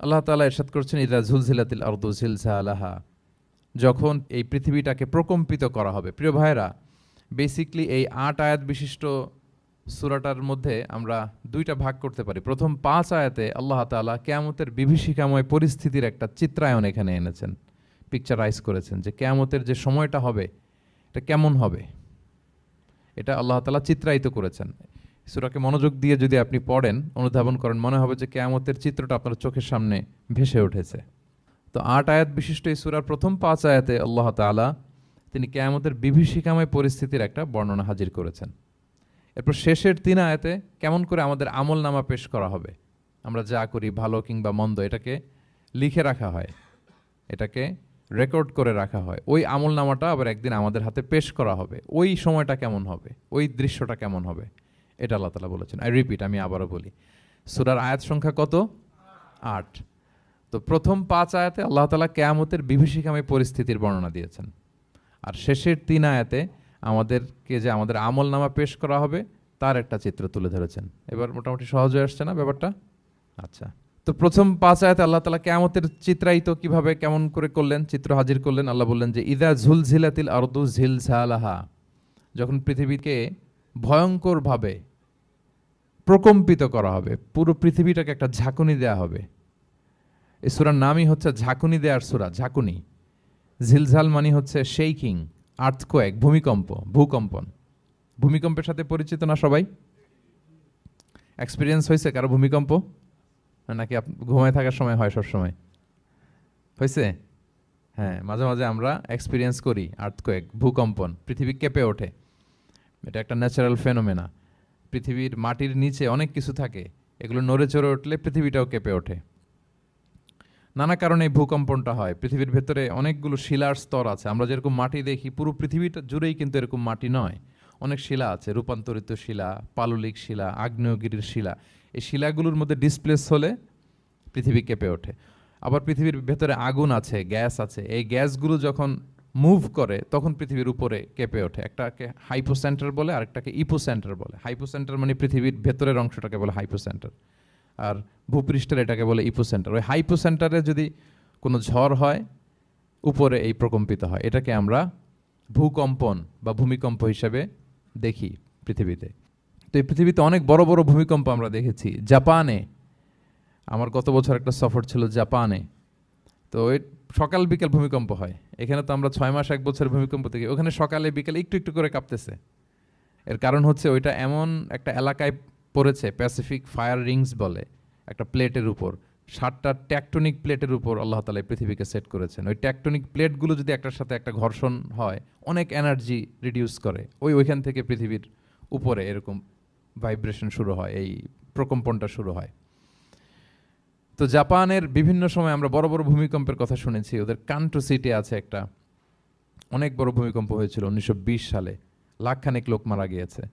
আল্লাহ তাআলা ইরশাদ করছেন ইযা যুলজিলাতিল আরদু জিলজালাহা, যখন এই পৃথিবীটাকে প্রকম্পিত করা হবে। প্রিয় ভাইরা, বেসিকলি এই ৮ আয়াত বিশিষ্ট সূরাটার মধ্যে আমরা দুইটা ভাগ করতে পারি। প্রথম ৫ আয়াতে আল্লাহ তাআলা কিয়ামতের বিভীষিকাময় পরিস্থিতির একটা চিত্রায়ন এখানে এনেছেন, পিকচারাইজ করেছেন যে কিয়ামতের যে সময়টা হবে এটা কেমন হবে, এটা আল্লাহ তাআলা চিত্রায়িত করেছেন। সূরাকে মনোযোগ দিয়ে যদি আপনি পড়েন, অনুধাবন করেন, মনে হবে যে কিয়ামতের চিত্রটা আপনার চোখের সামনে ভেসে উঠেছে। তো ৮ আয়াত বিশিষ্ট এই সূরার প্রথম ৫ আয়াতে আল্লাহ তাআলা তিনি কিয়ামতের বিভীষিকাময় পরিস্থিতির একটা বর্ণনা হাজির করেছেন। এরপর শেষের ৩ আয়াতে কেমন করে আমাদের আমলনামা পেশ করা হবে, আমরা যা করি ভালো কিংবা মন্দ, এটাকে লিখে রাখা হয়, এটাকে রেকর্ড করে রাখা হয়। ওই আমলনামাটা আবার একদিন আমাদের হাতে পেশ করা হবে। ওই সময়টা কেমন হবে, ওই দৃশ্যটা কেমন হবে, এটা আল্লাহ তাআলা বলেছেন। আমি আবারও বলি, সূরার আয়াত সংখ্যা কত? ৮। তো প্রথম ৫ আয়াতে আল্লাহ তাআলা কিয়ামতের বিভীষিকাময় পরিস্থিতির বর্ণনা দিয়েছেন, আর শেষের ৩ আয়াতে আমাদেরকে যে আমাদের আমলনামা পেশ করা হবে তার একটা চিত্র তুলে ধরেছেন। এবার মোটামুটি সহজ হয়ে আসছে না ব্যাপারটা? আচ্ছা, তো প্রথম ৫ আয়াতে আল্লাহ তাআলা কিয়ামতের চিত্রায়িত কিভাবে কেমন করে করলেন, চিত্র হাজির করলেন। আল্লাহ বললেন যে ইযা যুলজিলাতিল আরদু জিলজালাহা, যখন পৃথিবীকে ভয়ঙ্করভাবে প্রকম্পিত করা হবে, পুরো পৃথিবীটাকে একটা ঝাঁকুনি দেয়া হবে। এই সূরার নামই হচ্ছে ঝাঁকুনি দেওয়ার সূরা, ঝাঁকুনি। জিলজাল মানে হচ্ছে শেকিং, আর্থকোয়েক, ভূমিকম্প, ভূকম্পন। ভূমিকম্পের সাথে পরিচিত না সবাই? এক্সপিরিয়েন্স হয়েছে কারো ভূমিকম্প? নাকি ঘুমায় থাকার সময় হয়, সব সময় হয়েছে? হ্যাঁ, মাঝে মাঝে আমরা এক্সপিরিয়েন্স করি আর্থকোয়েক, ভূকম্পন, পৃথিবী কেঁপে ওঠে। এটা একটা ন্যাচারাল ফেনোমেনা। পৃথিবীর মাটির নিচে অনেক কিছু থাকে, এগুলো নড়ে চড়ে উঠলে পৃথিবীটাও কেঁপে ওঠে। নানা কারণে এই ভূকম্পনটা হয়। পৃথিবীর ভেতরে অনেকগুলো শিলার স্তর আছে। আমরা যেরকম মাটি দেখি, পুরো পৃথিবীটা জুড়েই কিন্তু এরকম মাটি নয়, অনেক শিলা আছে, রূপান্তরিত শিলা, পাললিক শিলা, আগ্নেয়গিরির শিলা। এই শিলাগুলোর মধ্যে ডিসপ্লেস হলে পৃথিবী কেঁপে ওঠে। আবার পৃথিবীর ভেতরে আগুন আছে, গ্যাস আছে, এই গ্যাসগুলো যখন মুভ করে তখন পৃথিবীর উপরে কেঁপে ওঠে। একটাকে হাইপোসেন্টার বলে, আরেকটাকে ইপোসেন্টার বলে। হাইপোসেন্টার মানে পৃথিবীর ভেতরের অংশটাকে বলে হাইপোসেন্টার, আর ভূপৃষ্ঠের এটাকে বলে ইপোসেন্টার। ওই হাইপোসেন্টারে যদি কোনো ঝড় হয়, উপরে এই প্রকম্পিত হয়। এটাকে আমরা ভূকম্পন বা ভূমিকম্প হিসেবে দেখি পৃথিবীতে। তো এই পৃথিবীতে অনেক বড় বড় ভূমিকম্প আমরা দেখেছি। জাপানে, আমার গত বছর একটা সফর ছিল জাপানে, তো ওই সকাল বিকেল ভূমিকম্প হয়। এখানে তো আমরা 6 মাস 1 বছর ভূমিকম্প দেখি, ওখানে সকালে বিকেলে একটু একটু করে কাঁপতেছে। এর কারণ হচ্ছে ওইটা এমন একটা এলাকায় পড়েছে, প্যাসিফিক ফায়ার রিংস বলে, একটা প্লেটের উপর, 7টা ট্যাকটনিক প্লেটের উপর আল্লাহ তাআলা পৃথিবীকে সেট করেছেন। ওই ট্যাকটনিক প্লেটগুলো যদি একটার সাথে একটা ঘর্ষণ হয়, অনেক এনার্জি রিডিউস করে, ওইখান থেকে পৃথিবীর উপরে এরকম ভাইব্রেশন শুরু হয়, এই প্রকম্পনটা শুরু হয়। তো জাপানের বিভিন্ন সময় আমরা বড় বড় ভূমিকম্পের কথা শুনেছি। ওদের কান্টো সিটি আছে একটা, অনেক বড় ভূমিকম্প হয়েছিল 1920 সালে, লাখখানেক লোক মারা গিয়েছে।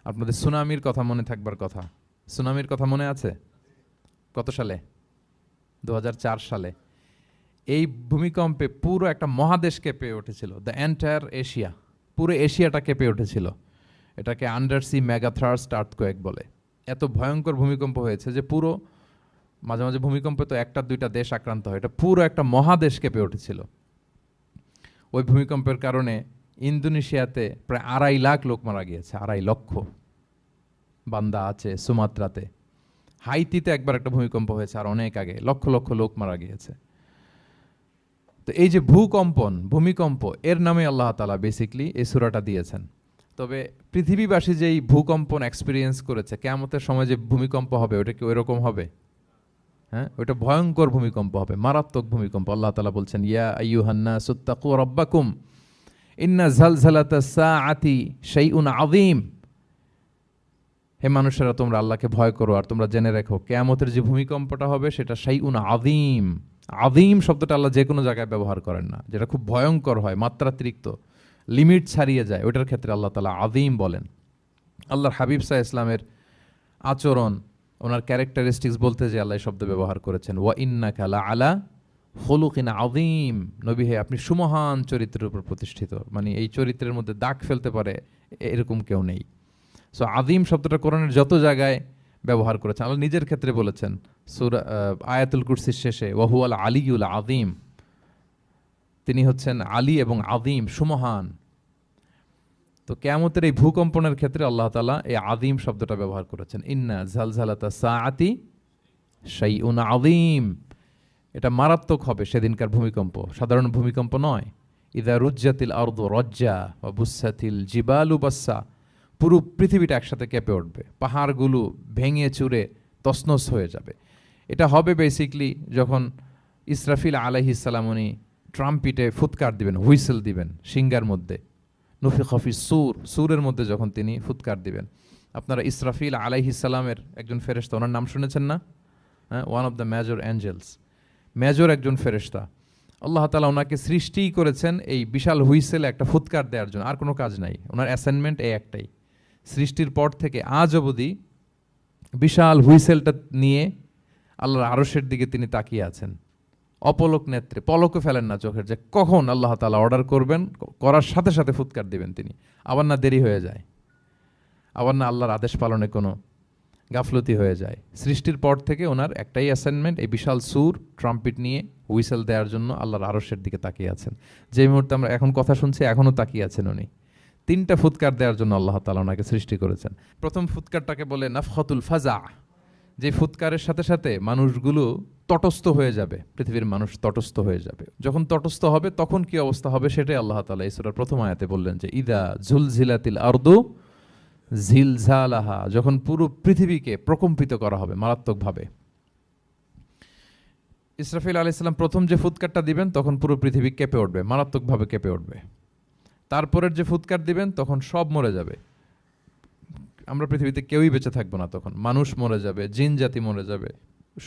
আপনাদের সুনামির কথা মনে থাকবার কথা, সুনামির কথা মনে আছে? কত সালে? 2004 সালে। এই ভূমিকম্পে পুরো একটা মহাদেশ কেঁপে উঠেছিল, দ্য এন্টায়ার এশিয়া, পুরো এশিয়াটা কেঁপে উঠেছিল। এটাকে আন্ডারসি মেগাথার্স্ট আর্থকোয়েক বলে। এত ভয়ঙ্কর ভূমিকম্প হয়েছে যে পুরো, মাঝে মাঝে ভূমিকম্পে তো 1-2টা দেশ আক্রান্ত হয়, এটা পুরো একটা মহাদেশ কেঁপে উঠেছিল। ওই ভূমিকম্পের কারণে ইন্দোনেশিয়াতে প্রায় 2.5 লাখ লোক মারা গিয়েছে, 2.5 লক্ষ। বান্দা আছে সুমাত্রাতে। হাইতিতে একবার একটা ভূমিকম্প হয়েছে আর অনেক আগে, লক্ষ লক্ষ লোক মারা গিয়েছে। তো এই যে ভূমিকম্প, এর নামে আল্লাহ তাআলা বেসিকলি এই সূরাটা দিয়েছেন। তবে পৃথিবীবাসী যেই ভূকম্পন এক্সপিরিয়েন্স করেছে, কিয়ামতের সময় যে ভূমিকম্প হবে ওটা কি ওইরকম হবে? হ্যাঁ, ওইটা ভয়ঙ্কর ভূমিকম্প হবে, মারাত্মক ভূমিকম্প। আল্লাহ তাআলা বলছেন ইয়া আইয়ুহান নাসু তাকু রাব্বাকুম ইন্না জালজালাতাস সাআতি শাইউন আযীম। হে মানুষেরা, তোমরা আল্লাহকে ভয় করো আর তোমরা জেনে রেখো কিয়ামতের যে ভূমিকম্পটা হবে সেটা শাইউন আযীম। আযীম শব্দটা আল্লাহ যে কোনো জায়গায় ব্যবহার করেন না, যেটা খুব ভয়ঙ্কর হয়, মাত্রাতিরিক্ত, লিমিট ছাড়িয়ে যায়, ওইটার ক্ষেত্রে আল্লাহ তাআলা আযীম বলেন। আল্লাহর হাবিব সাল্লাল্লাহু আলাইহি ইসলামের আচরণ, ওনার ক্যারেক্টারিস্টিক্স বলতে যে আল্লাহ শব্দ ব্যবহার করেছেন, ওয়া ইন্নাকা লাআলা খুলুকিন আযীম। নবী হে, আপনি সুমহান চরিত্রের উপর প্রতিষ্ঠিত, মানে এই চরিত্রের মধ্যে দাগ ফেলতে পারে এরকম কেউ নেই। সো আযীম শব্দটা কোরআনের যত জায়গায় ব্যবহার করেছেন, আল্লাহ নিজের ক্ষেত্রে বলেছেন সূরা আয়াতুল কুরসির শেষে ওয়াহুয়াল আলিয়ুল আযীম, তিনি হচ্ছেন আলী এবং আযীম, সুমহান। তো কিয়ামতের এই ভূকম্পনের ক্ষেত্রে আল্লাহ তাআলা এই আযীম শব্দটা ব্যবহার করেছেন। ইন্না জালজালাতা সাআতি শাইউন আযীম, এটা মারাত্মক হবে সেদিনকার ভূমিকম্প, সাধারণ ভূমিকম্প নয়। ইদা রুজ্জাতিল আরদু রজ্জা ওয়া বুসাতিল জিবালু বাসসা, পুরো পৃথিবীটা একসাথে কেঁপে উঠবে, পাহাড়গুলো ভেঙে চুরে তছনছ হয়ে যাবে। এটা হবে বেসিকলি যখন ইসরাফিল আলাইহিস সালাম উনি ট্রাম্পিটে ফুৎকার দিবেন, হুইসেল দিবেন সিঙ্গার মধ্যে, নফিখা ফিস সূর, সূরের মধ্যে যখন তিনি ফুৎকার দিবেন। আপনারা ইসরাফিল আলাইহিস সালামের একজন ফেরেশতা, ওনার নাম শুনেছেন না? হ্যাঁ, one of the major angels, major একজন ফেরেশতা। আল্লাহ তাআলা ওনাকে সৃষ্টিই করেছেন এই বিশাল হুইসেলে একটা ফুৎকার দেওয়ার জন্য, আর কোনো কাজ নাই। ওনার অ্যাসাইনমেন্ট এই একটাই, সৃষ্টির পর থেকে আজ অবধি বিশাল হুইসেলটা নিয়ে আল্লাহর আরশের দিকে তিনি তাকিয়ে আছেন অপলক নেত্রে, পলকও ফেলেন না চোখের, যে কখন আল্লাহ তাআলা অর্ডার করবেন, করার সাথে সাথে ফুৎকার দিবেন তিনি, আবার না দেরি হয়ে যায়, আবার না আল্লাহর আদেশ পালনে কোনো গাফলতি হয়ে যায়। সৃষ্টির পর থেকে ওনার একটাই অ্যাসাইনমেন্ট, এই বিশাল সুর ট্রাম্পিট নিয়ে হুইসেল দেওয়ার জন্য আল্লাহর আরশের দিকে তাকিয়ে আছেন। যে মুহূর্তে আমরা এখন কথা শুনছি এখনও তাকিয়ে আছেন উনি। 3টা ফুৎকার দেওয়ার জন্য আল্লাহ তাআলা ওনাকে সৃষ্টি করেছেন। প্রথম ফুৎকারটাকে বলে নাফখাতুল ফাজা, যে ফুৎকারের সাথে সাথে মানুষগুলো তটস্থ হয়ে যাবে, পৃথিবীর মানুষ তটস্থ হয়ে যাবে। যখন তটস্থ হবে তখন কি অবস্থা হবে সেটাই আল্লাহ তাআলা এই সূরার প্রথম আয়াতে বললেন, যে ইদা জুলজিলাতিল আরদু জিলজালাহা, যখন পুরো পৃথিবীকে প্রকম্পিত করা হবে মারাত্মকভাবে। ইসরাফিল আলাইহিস সালাম প্রথম যে ফুৎকারটা দিবেন তখন পুরো পৃথিবী কেঁপে উঠবে, মারাত্মকভাবে কেঁপে উঠবে। তারপরের যে ফুৎকার দিবেন তখন সব মরে যাবে, আমরা পৃথিবীতে কেউই বেঁচে থাকবো না, তখন মানুষ মরে যাবে, জিন জাতি মরে যাবে,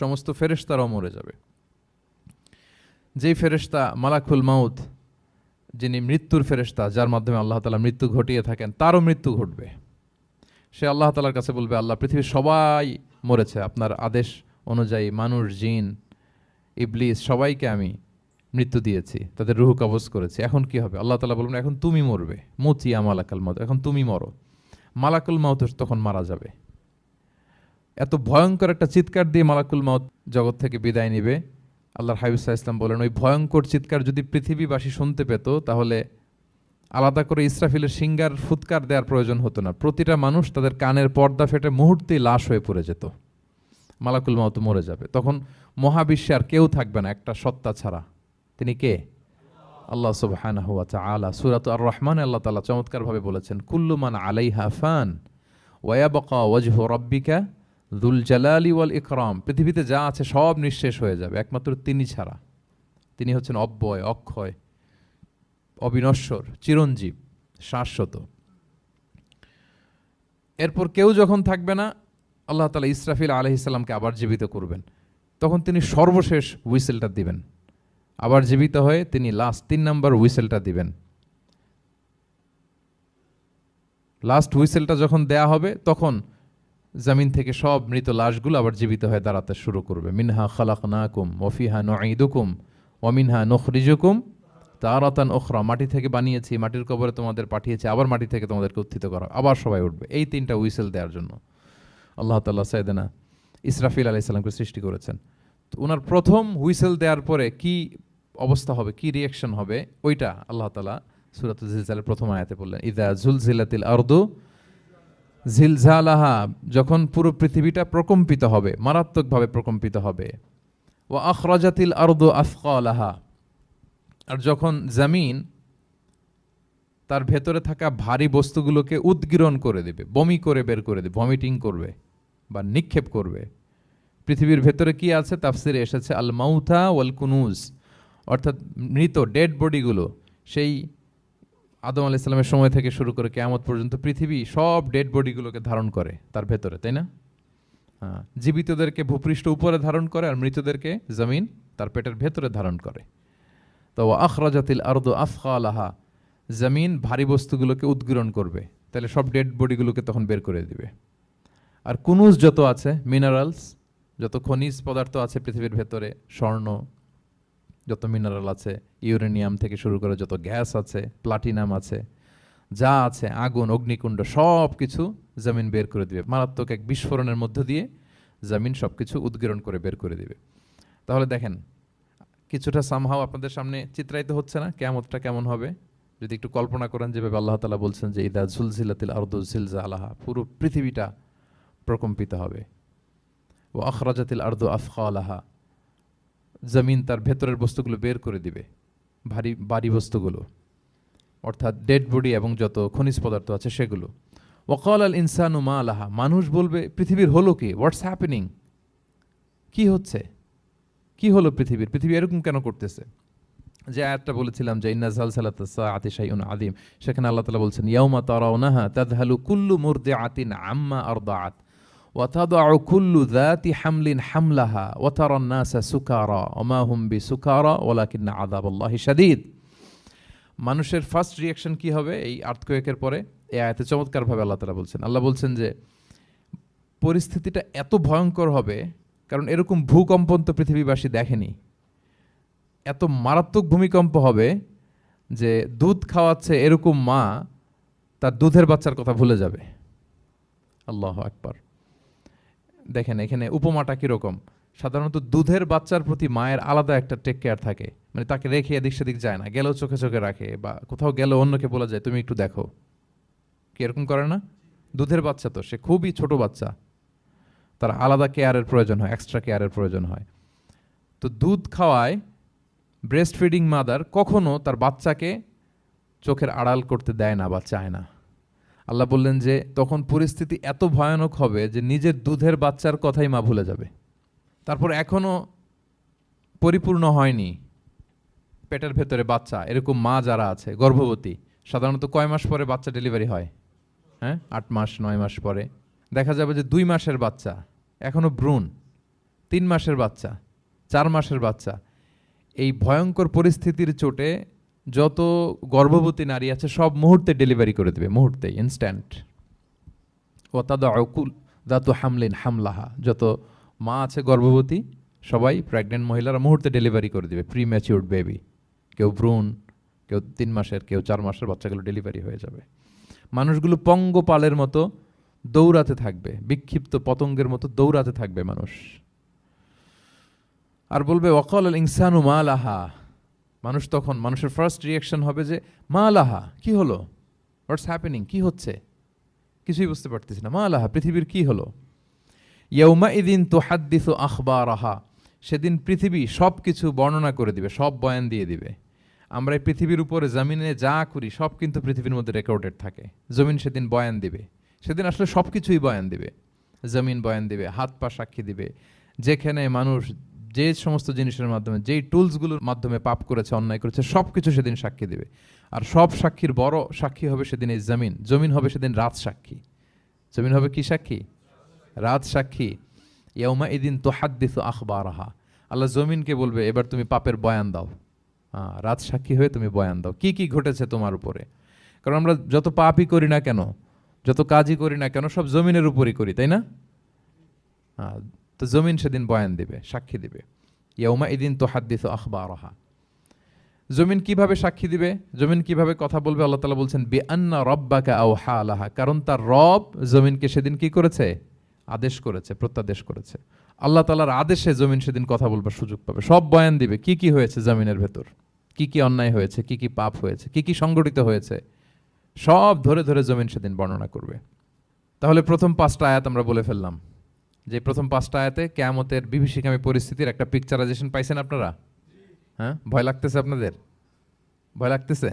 সমস্ত ফেরেশতারাও মরে যাবে। যেই ফেরেশতা মালাকুল মাউত, যিনি মৃত্যুর ফেরেশতা, যার মাধ্যমে আল্লাহ তাআলা মৃত্যু ঘটিয়ে থাকেন, তারও মৃত্যু ঘটবে। সে আল্লাহ তাআলার কাছে বলবে, আল্লাহ পৃথিবীর সবাই মরেছে, আপনার আদেশ অনুযায়ী মানুষ, জিন, ইবলিস সবাইকে আমি মৃত্যু দিয়েছি, তাদের রূহ কবজ করেছি, এখন কি হবে? আল্লাহ তাআলা বলবেন, এখন তুমি মরবে, মুতিয়া মালাকুল মাউত, এখন তুমি মরো। মালাকুল মাউত তখন মারা যাবে। এত ভয়ঙ্কর একটা চিৎকার দিয়ে মালাকুল মাউত জগৎ থেকে বিদায় নিবে। আল্লাহর হাবিব সাল্লাল্লাহু আলাইহি ওয়াসাল্লাম বলেন, ওই ভয়ঙ্কর চিৎকার যদি পৃথিবীবাসী শুনতে পেত তাহলে আলাদা করে ইসরাফিলের সিঙ্গার ফুৎকার দেওয়ার প্রয়োজন হতো না, প্রতিটা মানুষ তাদের কানের পর্দা ফেটে মুহূর্তেই লাশ হয়ে পড়ে যেত। মালাকুল মাউত মরে যাবে, তখন মহাবিশ্বে আর কেউ থাকবে না একটা সত্তা ছাড়া। তিনি কে? আল্লাহ সুবহানাহু ওয়া তাআলা। সূরা আর রহমানে আল্লাহ তাআলা চমৎকারভাবে বলেছেন, কুল্লু মান আলাইহা ফান ওয়া ইয়াবকা ওয়াজহু রাব্বিকা যুল জালালি ওয়াল ইকরাম, পৃথিবীতে যা আছে সব নিঃশেষ হয়ে যাবে একমাত্র তিনি ছাড়া। তিনি হচ্ছেন অব্যয়, অক্ষয়, অবিনশ্বর, চিরঞ্জীব, শাশ্বত। এরপর কেউ যখন থাকবে না, আল্লাহ তাআলা ইসরাফিল আলাইহিস সালামকে আবার জীবিত করবেন, তখন তিনি সর্বশেষ হুইসেলটা দিবেন, আবার জীবিত হয়ে তিনি লাস্ট 3 নম্বর হুইসেলটা দিবেন। লাস্ট হুইসেলটা যখন দেয়া হবে তখন জমিন থেকে সব মৃত লাশগুলো আবার জীবিত হয়ে দাঁড়াতে শুরু করবে। মিনহা খালাকনাকুম ওয়া ফিহা নুঈদুকুম ওয়া মিনহা নুখরিজুকুম তারাতান উখরা, মাটি থেকে বানিয়েছি, মাটির কবরে তোমাদের পাঠিয়েছি, আবার মাটি থেকে তোমাদেরকে উত্থিত করা, আবার সবাই উঠবে। এই 3টা হুইসেল দেওয়ার জন্য আল্লাহ তাআলা সাইয়েদনা ইসরাফিল আলাইহিস সালামকে সৃষ্টি করেছেন। তো ওনার প্রথম হুইসেল দেওয়ার পরে কি অবস্থা হবে, কি রিয়াকশন হবে, ওইটা আল্লাহ তাআলা সূরাতুল জিলজালের প্রথম আয়াতে বললেন, ইযা জুলজিলাতিল আরদু জিলজালাহা, যখন পুরো পৃথিবীটা প্রকম্পিত হবে, মারাত্মকভাবে প্রকম্পিত হবে। ওয়া আখরাজাতিল আরদু আথকালাহা, আর যখন জমিন তার ভেতরে থাকা ভারী বস্তুগুলোকে উদ্গীরণ করে দেবে, বমি করে বের করে দেবে, ভমিটিং করবে বা নিক্ষেপ করবে। পৃথিবীর ভেতরে কি আছে? তাফসিরে এসেছে আল মাউথা ওয়াল কুনুজ, অর্থাৎ মৃত ডেড বডিগুলো, সেই আদম আলাইহিস সালামের সময় থেকে শুরু করে কিয়ামত পর্যন্ত পৃথিবী সব ডেড বডিগুলোকে ধারণ করে তার ভেতরে, তাই না? হ্যাঁ, জীবিতদেরকে ভূপৃষ্ঠ উপরে ধারণ করে আর মৃতদেরকে জমিন তার পেটের ভেতরে ধারণ করে। তো আখরাজাতিল আরদু আথকালাহা, জমিন ভারী বস্তুগুলোকে উদ্গীরণ করবে, তাহলে সব ডেড বডিগুলোকে তখন বের করে দিবে। আর কুনুজ যত আছে, মিনারেলস, যত খনিজ পদার্থ আছে পৃথিবীর ভেতরে, স্বর্ণ, যত মিনারেল আছে, ইউরেনিয়াম থেকে শুরু করে যত গ্যাস আছে, প্লাটিনাম আছে, যা আছে, আগুন, অগ্নিকুণ্ড, সব কিছু জমিন বের করে দিবে। মারাত্মক এক বিস্ফোরণের মধ্য দিয়ে জমিন সবকিছু উদ্গীরণ করে বের করে দিবে। তাহলে দেখেন কিছুটা সামহাও আপনাদের সামনে চিত্রায়িত হচ্ছে না কিয়ামতটা কেমন হবে? যদি একটু কল্পনা করেন যেভাবে আল্লাহ তাআলা বলছেন যে ইদা জুলজিলাতিল আরদু জিলজালাহা, পুরো পৃথিবীটা প্রকম্পিত হবে। ওয়া আখরাজাতিল আরদু আফখালাহা, জমিন তার ভেতরের বস্তুগুলো বের করে দিবে, ভারী বস্তুগুলো, অর্থাৎ ডেড বডি এবং যত খনিজ পদার্থ আছে সেগুলো। ওয়াকাল আল ইনসানু মা লাহা, মানুষ বলবে পৃথিবীর হলো কি, হোয়াটস হ্যাপেনিং, কি হচ্ছে, কি হলো পৃথিবীর, পৃথিবী এরকম কেন করতেছে? যে আয়াতটা বলেছিলাম যে ইন্না জালজালাতাস সাআতি শাইউন আযীম, সেখানে আল্লাহ তাআলা বলছেন ইয়াউমা তারাউনাহা তাযহালু কুল্লু মুরদিআতিন আম্মা আরদাআত ওয়া তাদউ কুল্লু যাতি হামলিন হামলাহা ওয়া তারান নাসা সুকারা ওয়া মা হুম বিসুকারা ওয়ালাকিন্না আযাবাল্লাহি শাদীদ। মানুষের ফার্স্ট রিয়াকশন কি হবে এই আর্থকোয়েকের পরে? এই আয়াতে চমৎকারভাবে আল্লাহ তাআলা বলছেন, আল্লাহ বলছেন যে পরিস্থিতিটা এত ভয়ঙ্কর হবে, কারণ এরকম ভূকম্পন তো পৃথিবীবাসী দেখেনি। এত মারাত্মক ভূমিকম্প হবে যে দুধ খাওয়াচ্ছে এরকম মা তার দুধের বাচ্চার কথা ভুলে যাবে। আল্লাহু আকবার। দেখেন এখানে উপমাটা কিরকম। সাধারণত দুধের বাচ্চার প্রতি মায়ের আলাদা একটা টেক কেয়ার থাকে, মানে তাকে রেখে এদিক সেদিক যায় না, গেলেও চোখে চোখে রাখে, বা কোথাও গেলে অন্যকে বলা যায় তুমি একটু দেখো, কি এরকম করে না? দুধের বাচ্চা তো সে খুবই ছোট বাচ্চা, তার আলাদা কেয়ারের প্রয়োজন হয়, এক্সট্রা কেয়ারের প্রয়োজন হয়। তো দুধ খাওয়ায় ব্রেস্ট ফিডিং মাদার কখনো তার বাচ্চাকে চোখের আড়াল করতে দেয় না বা চায় না। আল্লাহ বললেন যে তখন পরিস্থিতি এত ভয়ানক হবে যে নিজের দুধের বাচ্চার কথাই মা ভুলে যাবে। তারপর এখনো পরিপূর্ণ হয়নি পেটের ভেতরে বাচ্চা, এরকম মা যারা আছে গর্ভবতী, সাধারণত কয় মাস পরে বাচ্চা ডেলিভারি হয়? হ্যাঁ, 8 মাস 9 মাস পরে। দেখা যাবে যে 2 মাসের বাচ্চা, এখনো ভ্রূণ, 3 মাসের বাচ্চা, 4 মাসের বাচ্চা। এই ভয়ঙ্কর পরিস্থিতির চোটে যত গর্ভবতী নারী আছে সব মুহূর্তে ডেলিভারি করে দেবে, মুহূর্তেই, ইনস্ট্যান্ট। ও তাদাউকুল দাতু হামলিন হামলাহা, যত মা আছে গর্ভবতী সবাই, প্রেগনেন্ট মহিলারা মুহূর্তে ডেলিভারি করে দেবে, প্রি ম্যাচিউরড বেবি, কেউ ভ্রূণ, কেউ 3 মাসের, কেউ 4 মাসের বাচ্চাগুলো ডেলিভারি হয়ে যাবে। মানুষগুলো পঙ্গপালের মতো দৌড়াতে থাকবে, বিক্ষিপ্ত পতঙ্গের মতো দৌড়াতে থাকবে মানুষ। আর বলবে ওয়াকাল আল ইনসানু মা লাহা, মানুষ তখন, মানুষের ফার্স্ট রিয়াকশন হবে যে মা লাহা, কি হলো, হোয়াটস হ্যাপেনিং, কি হচ্ছে, কিছুই বুঝতে পারতেছি না, মা লাহা, পৃথিবীর কি হলো। ইয়াউমা ইদিন তুহাদ্দিসু আখবারাহা, সেদিন পৃথিবী সব কিছু বর্ণনা করে দিবে, সব বয়ান দিয়ে দিবে। আমরা এই পৃথিবীর উপরে জমিনে যা করি সব কিন্তু পৃথিবীর মধ্যে রেকর্ডেড থাকে। জমিন সেদিন বয়ান দিবে, সেদিন আসলে সব কিছুই বয়ান দিবে। জমিন বয়ান দিবে, হাত পা সাক্ষী দিবে, যেখানে মানুষ যে সমস্ত জিনিসের মাধ্যমে, যেই টুলসগুলোর মাধ্যমে পাপ করেছে, অন্যায় করেছে, সব কিছু সেদিন সাক্ষী দিবে। আর সব সাক্ষীর বড় সাক্ষী হবে সেদিন এই জমিন। জমিন হবে সেদিন রাত সাক্ষী। জমিন হবে কি সাক্ষী? রাত সাক্ষী। ইয়াউমা ইদিন তুহাদ্দিসু আখবারাহা, আল্লাহ জমিনকে বলবে এবার তুমি পাপের বয়ান দাও। রাত সাক্ষী হয়ে তুমি বয়ান দাও, কি কি ঘটেছে তোমার উপরে। কারণ আমরা যত পাপই করি না কেন, যত কাজই করি না কেন, সব জমিনের উপরই করি, তাই না? তো জমিন সেদিন বয়ান দিবে, সাক্ষী দিবে। ইয়াউমা ইদিন তুহাদ্দিসু আখবারাহা। জমিন কিভাবে সাক্ষী দিবে, জমিন কিভাবে কথা বলবে? আল্লাহ তাআলা বলছেন বিআন্না রাব্বাকা আওহা লাহা, কারণ তার রব জমিনকে সেদিন কি করেছে? আদেশ করেছে, প্রত্যাদেশ করেছে। আল্লাহ তাআলার আদেশে জমিন সেদিন কথা বলবার সুযোগ পাবে, সব বয়ান দিবে, কি কি হয়েছে জমিনের ভেতর, কি কি অন্যায় হয়েছে, কি কি পাপ হয়েছে, কি কি সংগঠিত হয়েছে, সব ধরে ধরে জমিন সেদিন বর্ণনা করবে। তাহলে প্রথম 5টা আয়াত আমরা বলে ফেললাম, যে প্রথম 5টা আয়াতে কিয়ামতের বিভীষিকামী পরিস্থিতির একটা পিকচারাইজেশন পাইছেন আপনারা? হ্যাঁ, ভয় লাগতেছে আপনাদের? ভয় লাগতেছে?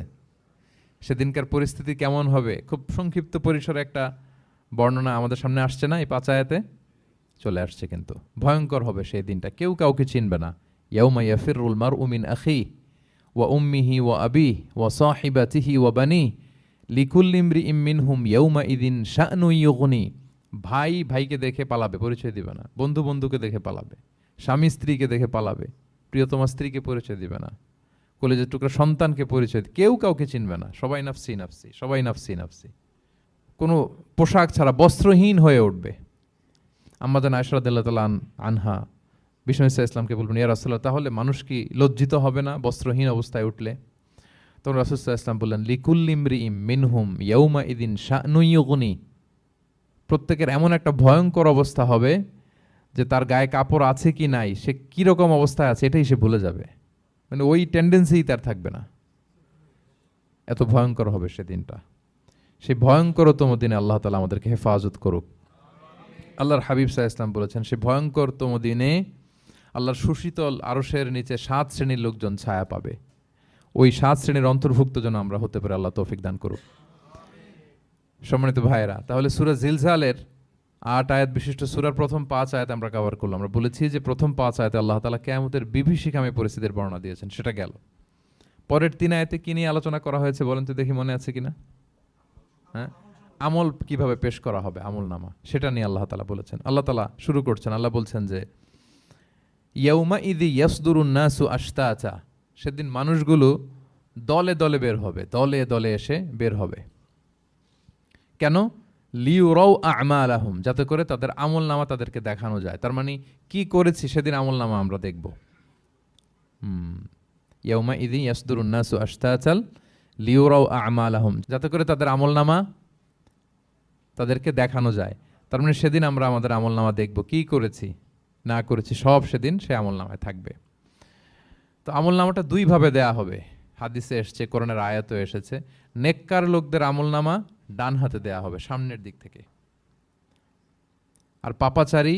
সেদিনকার পরিস্থিতি কেমন হবে খুব সংক্ষিপ্ত পরিসরে একটা বর্ণনা আমাদের সামনে আসছে না? এই 5 আয়াতে চলে আসছে। কিন্তু ভয়ঙ্কর হবে সেই দিনটা, কেউ কাউকে চিনবে না। ইয়াউমা ইয়াফিরুল মারউ মিন আখিহি ওয়া উম্মিহি ওয়া আবিহি ওয়া সাহিবাতিহি ওয়া বানিহি লিকুল্লি ইমরিইম মিনহুম ইয়াউমা ইদিন শা'নুন ইউগনি। ভাই ভাইকে দেখে পালাবে, পরিচয় দিবে না। বন্ধু বন্ধুকে দেখে পালাবে, স্বামী স্ত্রীকে দেখে পালাবে, প্রিয়তমা স্ত্রীকে পরিচয় দিবে না, কলেজের টুকরা সন্তানকে পরিচয়, কেউ কাউকে চিনবে না। সবাই নাফসি নাফসি, সবাই নাফসি নাফসি, কোনো পোশাক ছাড়া বস্ত্রহীন হয়ে উঠবে। আম্মা জান আয়েশা রাদিয়াল্লাহু তাআলা আনহা বিষ্ণু ইসলামকে বলবেন, ইয়া রাসূলুল্লাহ, তাহলে মানুষ কি লজ্জিত হবে না বস্ত্রহীন অবস্থায় উঠলে? তখন রাসূল সাল্লাল্লাহু আলাইহি ওয়াসাল্লাম বললেন, লিকুল্লি ইমরিইম মিনহুম ইয়াউমা ইদিন শা'নুন ইউগনি। প্রত্যেকের এমন একটা ভয়ঙ্কর অবস্থা হবে যে তার গায়ে কাপড় আছে কি নাই, সে কিরকম অবস্থায় আছে এটাই সে ভুলে যাবে, মানে ওই টেন্ডেন্সি তার থাকবে না। এত ভয়ঙ্কর হবে সেদিনটা। সেই ভয়ঙ্করতম দিনে আল্লাহ তাআলা আমাদেরকে হেফাজত করুক। আল্লাহর হাবিব সাল্লাল্লাহু আলাইহি ওয়াসাল্লাম বলেছেন, সে ভয়ঙ্করতম দিনে আল্লাহর সুশীতল আরশের নিচে 7 শ্রেণীর লোকজন ছায়া পাবে। ওই 7 শ্রেণীর অন্তর্ভুক্ত যেন আমরা হতে পারি, আল্লাহ তৌফিক দান করুক। সম্মানিত ভাইয়েরা, তাহলে সূরা জিলজালের 8 আয়াত বিশিষ্ট সূরার প্রথম 5 আয়াত আমরা কভার করলাম। আমরা বলেছি যে প্রথম 5 আয়াতে আল্লাহ তাআলা কিয়ামতের বিভীষিকাময় পরিস্থিতির বর্ণনা দিয়েছেন, সেটা গেল। পরের 3 আয়াতে কি নিয়ে আলোচনা করা হয়েছে বলেন তো দেখি, মনে আছে কিনা? হ্যাঁ, আমল কিভাবে পেশ করা হবে, আমল নামা, সেটা নিয়ে আল্লাহ তাআলা বলেছেন। আল্লাহ তাআলা শুরু করছেন, আল্লাহ বলছেন যে ইয়াউমা ইযি ইয়াসদুরুন নাসু আশতাতা, সেদিন মানুষগুলো দলে দলে বের হবে, দলে দলে এসে বের হবে। কেন? লিউরাউ আমালাহুম, যাতে করে তাদের আমল নামা তাদেরকে দেখানো যায়। তার মানে কি করেছি সেদিন আমল নামা আমরা দেখব। ইয়াউমা ইযি ইয়াসদুরুন নাসু আশতাতাল লিউরাউ আমালাহুম, যাতে করে তাদের আমল নামা তাদেরকে দেখানো যায়। তার মানে সেদিন আমরা আমাদের আমল নামা দেখব, কি করেছি না করেছি সব সেদিন সে আমল নামায় থাকবে। তো আমল নামাটা 2 ভাবে দেয়া হবে, হাদিসে এসেছে, কোরআনের আয়াতও এসেছে। নেককার লোকদের আমল নামা ডান হাতে দেয়া হবে, সামনের দিক থেকে। আর পাপাচারী,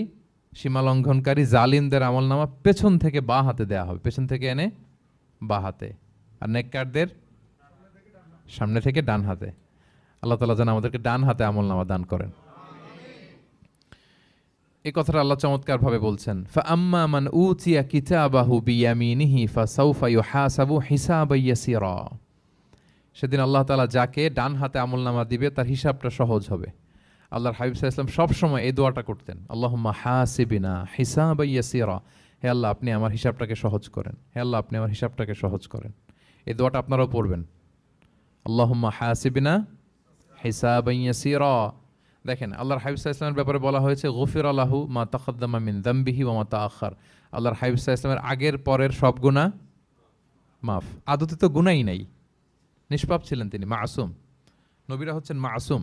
সীমালঙ্ঘনকারী, জালিমদের আমল নামা পেছন থেকে বাঁ হাতে দেয়া হবে, পেছন থেকে এনে বাঁ হাতে। আর নেককারদের সামনে থেকে ডান হাতে। আল্লাহ তাআলা যেন আমাদেরকে ডান হাতে আমল নামা দান করেন। এই কথাটা আল্লাহ চমৎকার ভাবে বলছেন, ফাআম্মা মান উতিয়া কিতাবাহু বিয়ামিনিহি ফাসাউফা ইউহাসাবু হিসাবান ইয়াসীরা। সেদিন আল্লাহ তাআলা যাকে ডান হাতে আমলনামা দিবে তার হিসাবটা সহজ হবে। আল্লাহর হাবিব সাল্লাল্লাহু আলাইহি ওয়াসাল্লাম সব সময় এই দোয়াটা করতেন, আল্লাহুম্মা হাসিবিনা হিসাবান ইয়াসীরা, হে আল্লাহ আপনি আমার হিসাবটাকে সহজ করেন, হে আল্লাহ আপনি আমার হিসাবটাকে সহজ করেন। এই দোয়াটা আপনারাও পড়বেন, আল্লাহুম্মা হাসিবিনা হিসাবান ইয়াসীরা। দেখেন, আল্লাহর হাবিব সাল্লাল্লাহু আলাইহি ওয়াসাল্লামের ব্যাপারে বলা হয়েছে গফিরা লাহু মা তাকাদ্দামা মিন যামবিহি ওয়া মা তাআখার। আল্লাহর হাবিব সাল্লাল্লাহু আলাইহি ওয়াসাল্লামের আগের পরের সব গুনাহ মাফ। আদতে তো গুনাহই নাই, নিষ্পাপ ছিলেন তিনি, মাসুম। নবীরা হচ্ছেন মাসুম।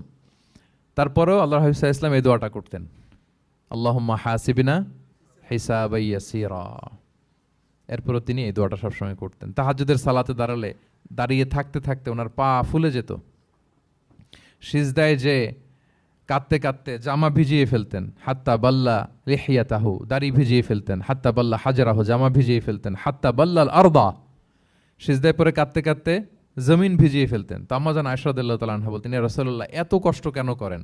তারপরেও আল্লাহর হাবিব সাল্লাল্লাহু আলাইহি ওয়াসাল্লাম এই দোয়াটা করতেন, আল্লাহুম্মা হাসিবিনা হিসাবান ইয়াসীরা। এরপরও তিনি এই দোয়াটা সবসময় করতেন। তাহাজ্জুদের সালাতে দাঁড়িয়ে থাকতে থাকতে ওনার পা ফুলে যেত। সিজদায় যে কাঁদতে কাঁদতে জামা ভিজিয়ে ফেলতেন, হাত্তা বাল্লা লিহিয়াতাহু, দাড়ি ভিজিয়ে ফেলতেন, হাত্তা বাল্লা হাজারাহু, জামা ভিজিয়ে ফেলতেন, হাত্তা বাল্লাল আরদা, সিজদায় পরে কাঁদতে কাঁদতে জমিন ভিজিয়ে ফেলতেন। তো আম্মা জান আয়েশা রাদিয়াল্লাহু তাআলা আনহা বলতেন, ইয়া রাসূলুল্লাহ এত কষ্ট কেন করেন,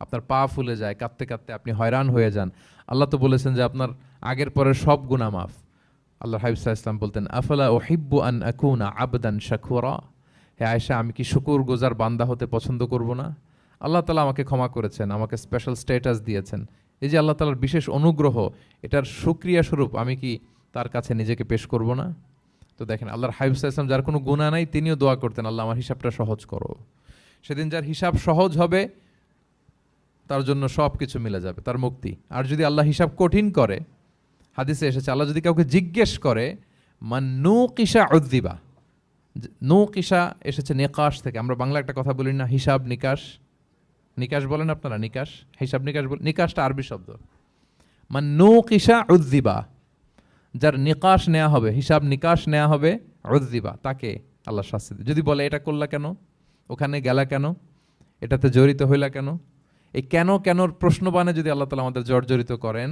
আপনার পা ফুলে যায়, কাঁদতে কাঁদতে আপনি হয়রান হয়ে যান, আল্লাহ তো বলেছেন যে আপনার আগের পরের সব গুনাহ মাফ। আল্লাহর হাবিব সাল্লাল্লাহু আলাইহি ওয়াসাল্লাম বলতেন, আফালা উহিব্বু আন আকুনা আবদান শাকুরা, হে আয়েশা আমি কি শুকরগুজার বান্দা হতে পছন্দ করব না? আল্লাহ তাআলা আমাকে ক্ষমা করেছেন, আমাকে স্পেশাল স্ট্যাটাস দিয়েছেন, এই যে আল্লাহ তাআলার বিশেষ অনুগ্রহ, এটার শুকরিয়া স্বরূপ আমি কি তার কাছে নিজেকে পেশ করব না? তো দেখেন, আল্লাহর হাবিব সাল্লাল্লাহু আলাইহি ওয়াসাল্লাম যার কোনো গুনাহ নাই তিনিও দোয়া করতেন, আল্লাহ আমার হিসাবটা সহজ করো। সেদিন যার হিসাব সহজ হবে তার জন্য সব কিছু মিলে যাবে, তার মুক্তি। আর যদি আল্লাহ হিসাব কঠিন করে, হাদিসে এসেছে আল্লাহ যদি কাউকে জিজ্ঞেস করে, মান নুকিশা উযযিবা, নুকিশা এসেছে নিকাশ থেকে। আমরা বাংলা একটা কথা বলি না, হিসাব নিকাশ, নিকাশ বলেন আপনারা, নিকাশ, হিসাব নিকাশ বলেন, নিকাশটা আরবি শব্দ। মান নুকিশা উযযিবা, যার নিকাশ নেওয়া হবে, হিসাব নিকাশ নেওয়া হবে, উযযিবা, তাকে আল্লাহ শাস্তি দেবে। যদি বলে এটা করলা কেন, ওখানে গেলা কেন, এটাতে জড়িত হইলা কেন, এই কেন কেনর প্রশ্নবাণে যদি আল্লাহ তাআলা আমাদের জর্জরিত করেন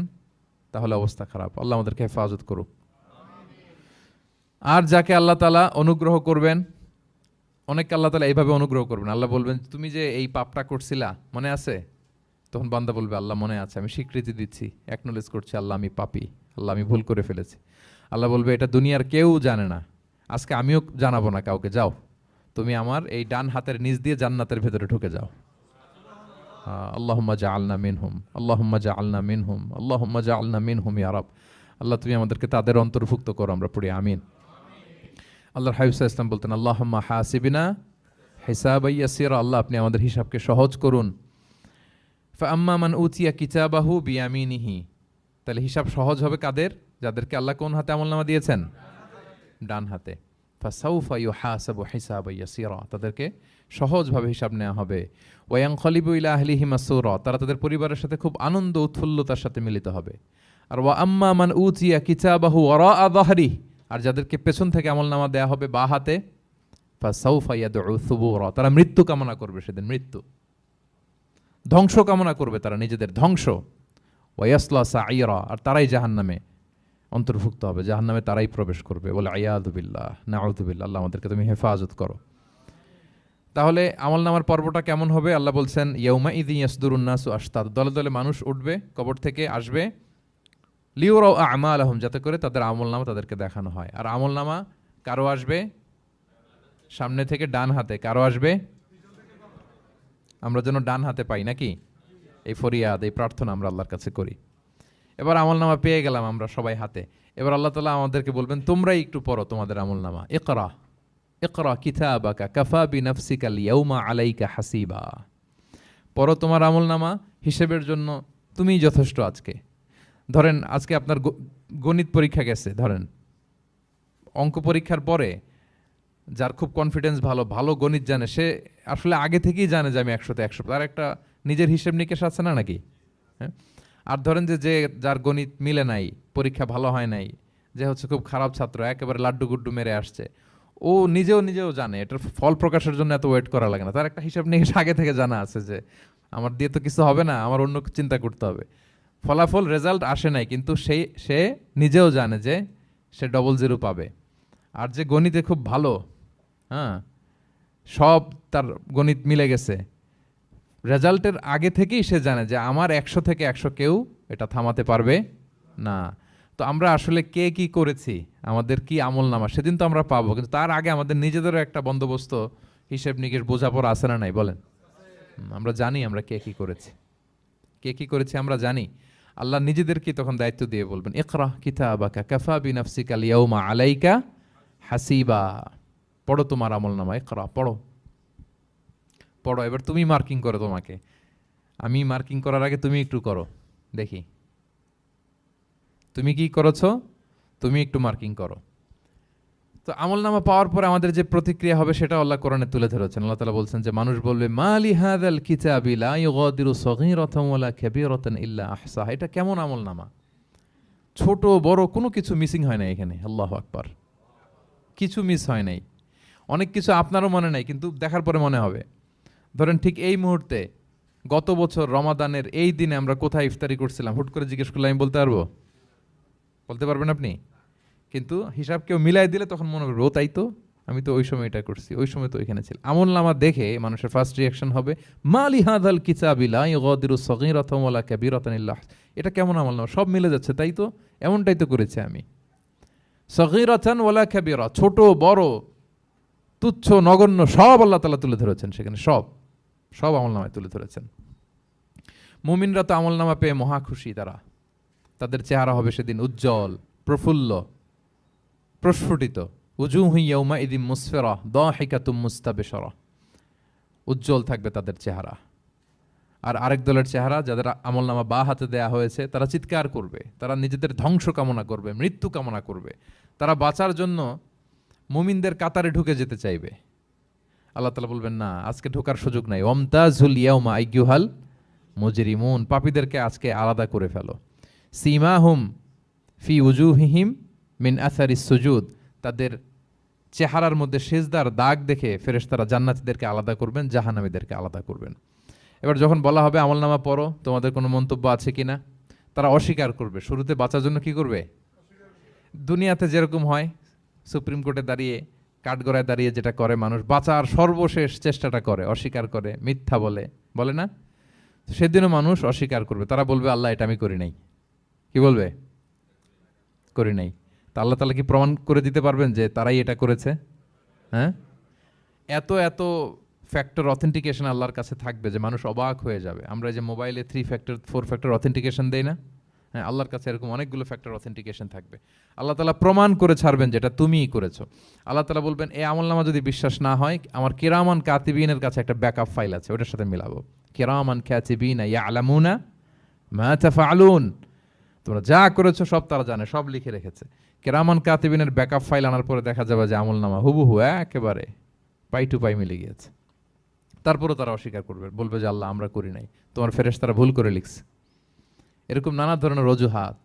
তাহলে অবস্থা খারাপ। আল্লাহ আমাদেরকে হেফাজত করুক। আর যাকে আল্লাহ তাআলা অনুগ্রহ করবেন, অনেককে আল্লাহ তাআলা এইভাবে অনুগ্রহ করবেন, আল্লাহ বলবেন তুমি যে এই পাপটা করছিলা মনে আছে? তখন বান্দা বলবে আল্লাহ মনে আছে, আমি স্বীকৃতি দিচ্ছি, অ্যাকনোলেজ করছি, আল্লাহ আমি পাপী, আল্লাহ আমি ভুল করে ফেলেছি। আল্লাহ বলবে এটা দুনিয়ার কেউ জানে না, আজকে আমিও জানাবো না কাউকে, যাও তুমি আমার এই ডান হাতের নিচ দিয়ে জান্নাতের ভেতরে ঢুকে যাও। আল্লাহুম্মা জাআলনা মিনহুম, আল্লাহুম্মা জাআলনা মিনহুম, আল্লাহুম্মা জাআলনা মিনহুম ইয়া রাব। আল্লাহ তুমি আমাদেরকে তাদের অন্তর্ভুক্ত করো, আমরা পড়ি আমিন। আল্লাহর হাবিব সাল্লাল্লাহু আলাইহি ওয়াসাল্লাম বলতেন, আল্লাহুম্মা হাসিবিনা হিসাবান ইয়াসীরা, আল্লাহ আপনি আমাদের হিসাবকে সহজ করুন। ফাআম্মা মান উতিয়া কিতাবাহু বিয়ামিনিহি, তাহলে হিসাব সহজ হবে কাদের? যাদেরকে আল্লাহ কোন হাতে আমলনামা দিয়েছেন? ডান হাতে। ফাসাউফা ইউহাসাবু হিসাবান ইয়াসীরা, তাদেরকে সহজভাবে হিসাব নেওয়া হবে। ওয়ায়ানকালিবু ইলা আহলিহি মাসরুরা, তারা তাদের পরিবারের সাথে খুব আনন্দ উৎফুল্লতার সাথে মিলিত হবে। আর ওয়া আম্মা মান উতিয়া কিতাবাহু ওয়ারাআ যাহরি, আর যাদেরকে পেছন থেকে আমলনামা দেয়া হবে বা হাতে, ফাসাউফা ইয়াদউ সুবুরা, তারা মৃত্যু কামনা করবে সেদিন, মৃত্যু, ধ্বংস কামনা করবে তারা, নিজেদের ধ্বংস। ওয়া ইয়াসলা সাঈরা, আর তারাই জাহান্নামে অন্তর্ভুক্ত হবে, জাহান্নামে তারাই প্রবেশ করবে। বলে আয়াযু বিল্লাহ, নাউযু বিল্লাহ, আল্লাহ আমাদেরকে তুমি হেফাজত করো। তাহলে আমলনামার পর্বটা কেমন হবে? আল্লাহ বলছেন ইয়াউমা ইযি ইয়াসদুরুন নাসু আশতাত, দলে দলে মানুষ উঠবে, কবর থেকে আসবে, লিউরাউ আমালাহুম, যাতে করে তাদের আমলনামা তাদেরকে দেখানো হয়। আর আমলনামা কারো আসবে সামনে থেকে ডান হাতে, কারো আসবে, আমরা যেন ডান হাতে পাই নাকি, এই ফরিয়াদ, এই প্রার্থনা আমরা আল্লাহর কাছে করি। এবার আমলনামা পেয়ে গেলাম আমরা সবাই হাতে, এবার আল্লাহ তাআলা আমাদেরকে বলবেন তোমরাই একটু পড়ো তোমাদের আমলনামা, ইকরা ইকরা কিতাবাকা কাফা বিনাফসিকা আল-ইয়াউমা আলাইকা হাসিবা, পড়ো তোমার আমলনামা, হিসেবের জন্য তুমিই যথেষ্ট আজকে। ধরেন আজকে আপনার গণিত পরীক্ষা গেছে, ধরেন অঙ্ক পরীক্ষার পরে যার খুব কনফিডেন্স ভালো, ভালো গণিত জানে, সে আসলে আগে থেকেই জানে যে আমি 100তে 100, তার একটা নিজের হিসেব নিকেশ আছে না নাকি, হ্যাঁ। আর ধরেন যে যার গণিত মিলে নাই, পরীক্ষা ভালো হয় নাই, যে হচ্ছে খুব খারাপ ছাত্র, একেবারে লাড্ডু গুড্ডু মেরে আসছে, ও নিজেও জানে এটার ফল প্রকাশের জন্য এত ওয়েট করা লাগে না, তার একটা হিসাব নিকেশ আগে থেকে জানা আছে যে আমার দিয়ে তো কিছু হবে না, আমার অন্য চিন্তা করতে হবে। ফলাফল রেজাল্ট আসে নাই, কিন্তু সে নিজেও জানে যে সে 00 পাবে। আর যে গণিতে খুব ভালো, হ্যাঁ, সব তার গণিত মিলে গেছে, রেজাল্টের আগে থেকেই সে জানে যে আমার 100 থেকে 100 কেউ এটা থামাতে পারবে না। তো আমরা আসলে কে কি করেছি, আমাদের কি আমলনামা, সেদিন তো আমরা পাবো, কিন্তু তার আগে আমাদের নিজেদেরও একটা বন্দোবস্ত, হিসেব নিকেশ, বোঝাপড়া আছে না নাই বলেন? আমরা জানি আমরা কে কি করেছি, কে কি করেছি আমরা জানি। আল্লাহ নিজেদেরকে তখন দায়িত্ব দিয়ে বলবেন ইকরা কিতাবাকা কাফা বিনাফসিকা আল-ইয়াউমা আলাইকা হাসিবা, পড়ো তোমার আমলনামা, ইকরা, পড়ো পড়ো, এবার তুমি মার্কিং করো তোমাকে, আমি মার্কিং করার আগে তুমি একটু করো দেখি, তুমি কি করেছো, তুমি একটু মার্কিং করো। তো আমলনামা পাওয়ার পরে আমাদের যে প্রতিক্রিয়া হবে সেটা আল্লাহ কোরআনে তুলে ধরেছেন। আল্লাহ তাআলা বলছেন যে মানুষ বলবে মালি হাযাল কিতাবি লা ইউগাদিরু সগীরাতান ওয়ালা কাবীরাতান ইল্লা আহসাহা, এটা কেমন আমলনামা, ছোট বড় কোনো কিছু মিসিং হয় না এখানে, আল্লাহু আকবার, কিছু মিস হয় নাই। অনেক কিছু আপনারও মনে নাই, কিন্তু দেখার পরে মনে হবে। ধরেন ঠিক এই মুহূর্তে গত বছর রমাদানের এই দিনে আমরা কোথায় ইফতারি করছিলাম, হুট করে জিজ্ঞেস করলে আমি বলতে পারবো? বলতে পারবেন আপনি? কিন্তু হিসাব কেউ মিলাই দিলে তখন মনে করবে ও তাই তো, আমি তো ওই সময় এটা করছি, ওই সময় তো ওইখানে ছিল। আমলনামা দেখে মানুষের ফার্স্ট রিয়াকশন হবে মালি হাযাল কিতাবি লা ইউগাদিরু সগীরাতান ওয়ালা কাবীরাতান ইল্লা, এটা কেমন আমলনামা, সব মিলে যাচ্ছে, তাই তো, এমনটাই তো করেছি আমি। সগীরাতান ওয়ালা কাবীরা, ছোট বড় তুচ্ছ নগণ্য সব আল্লাহ তাআলা তুলে ধরেছেন সেখানে, সব আমলনামায় তুলে ধরেছেন। মুমিনরা তো আমলনামা পেয়ে মহা খুশি, তাদের চেহারা হবে সেদিন উজ্জ্বল, প্রফুল্ল, প্রস্ফুটিত। উজুহু ইয়াউমা ইযিম মুসফিরা দাহিকাতুম মুস্তাবশিরা, উজ্জ্বল থাকবে তাদের চেহারা। আর আরেক দলের চেহারা, যাদের আমলনামা বা হাতে দেয়া হয়েছে, তারা চিৎকার করবে, তারা নিজেদের ধ্বংস কামনা করবে, মৃত্যু কামনা করবে, তারা বাঁচার জন্য মুমিনদের কাতারে ঢুকে যেতে চাইবে। আল্লাহ তাআলা বলবেন না, আজকে ঢোকার সুযোগ নাই, ওয়ামতাজুল ইয়াউমা আইয়ুহাল মুজরিমুন, পাপীদেরকে আজকে আলাদা করে ফেলো। সীমাহুম ফি উজুহিহিম মিন আসারিস সুজুদ, তাদের চেহারার মধ্যে সিজদার দাগ দেখে ফেরেশতারা জান্নাতীদেরকে আলাদা করবেন, জাহান্নামীদেরকে আলাদা করবেন। এবার যখন বলা হবে আমলনামা পড়ো, তোমাদের কোনো মন্তব্য আছে কিনা, তারা অস্বীকার করবে। শুরুতে বাঁচার জন্য কি করবে? দুনিয়াতে যেরকম হয়, সুপ্রিম কোর্টে দাঁড়িয়ে, কাঠগড়ায় দাঁড়িয়ে যেটা করে মানুষ, বাঁচার সর্বশেষ চেষ্টাটা করে, অস্বীকার করে, মিথ্যা বলে না? সেদিনও মানুষ অস্বীকার করবে, তারা বলবে আল্লাহ এটা আমি করি নাই। কি বলবে? করি নাই। তা আল্লাহ তাআলা কি প্রমাণ করে দিতে পারবেন যে তারাই এটা করেছে? হ্যাঁ, এত ফ্যাক্টর অথেন্টিকেশন আল্লাহর কাছে থাকবে যে মানুষ অবাক হয়ে যাবে। আমরা যে মোবাইলে 3 ফ্যাক্টর 4 ফ্যাক্টর অথেন্টিকেশন দেই না, হ্যাঁ, আল্লাহর কাছে এরকম অনেকগুলো ফ্যাক্টর অথেন্টিকেশন থাকবে। আল্লাহ তাআলা প্রমাণ করে ছাড়বেন যেটা তুমিই করেছো। আল্লাহ তাআলা বলবেন এই আমলনামা যদি বিশ্বাস না হয়, আমার কিরামান কাতিবিনের কাছে একটা ব্যাকআপ ফাইল আছে, ওটার সাথে মিলাবো। কিরামান কাতিবিনা ইয়ালামুনা মা তাফআলুন, তোমরা যা করেছো সব তারা জানে, সব লিখে রেখেছে। কিরামান কাতিবিনের ব্যাকআপ ফাইল আনার পরে দেখা যাবে যে আমলনামা হুবহু একেবারে পাই টু পাই মিলে গিয়েছে। তারপরও তারা অস্বীকার করবে, বলবে যে আল্লাহ আমরা করি নাই, তোমার ফেরেশতারা ভুল করে লিখছে। এরকম নানা ধরনের অজুহাত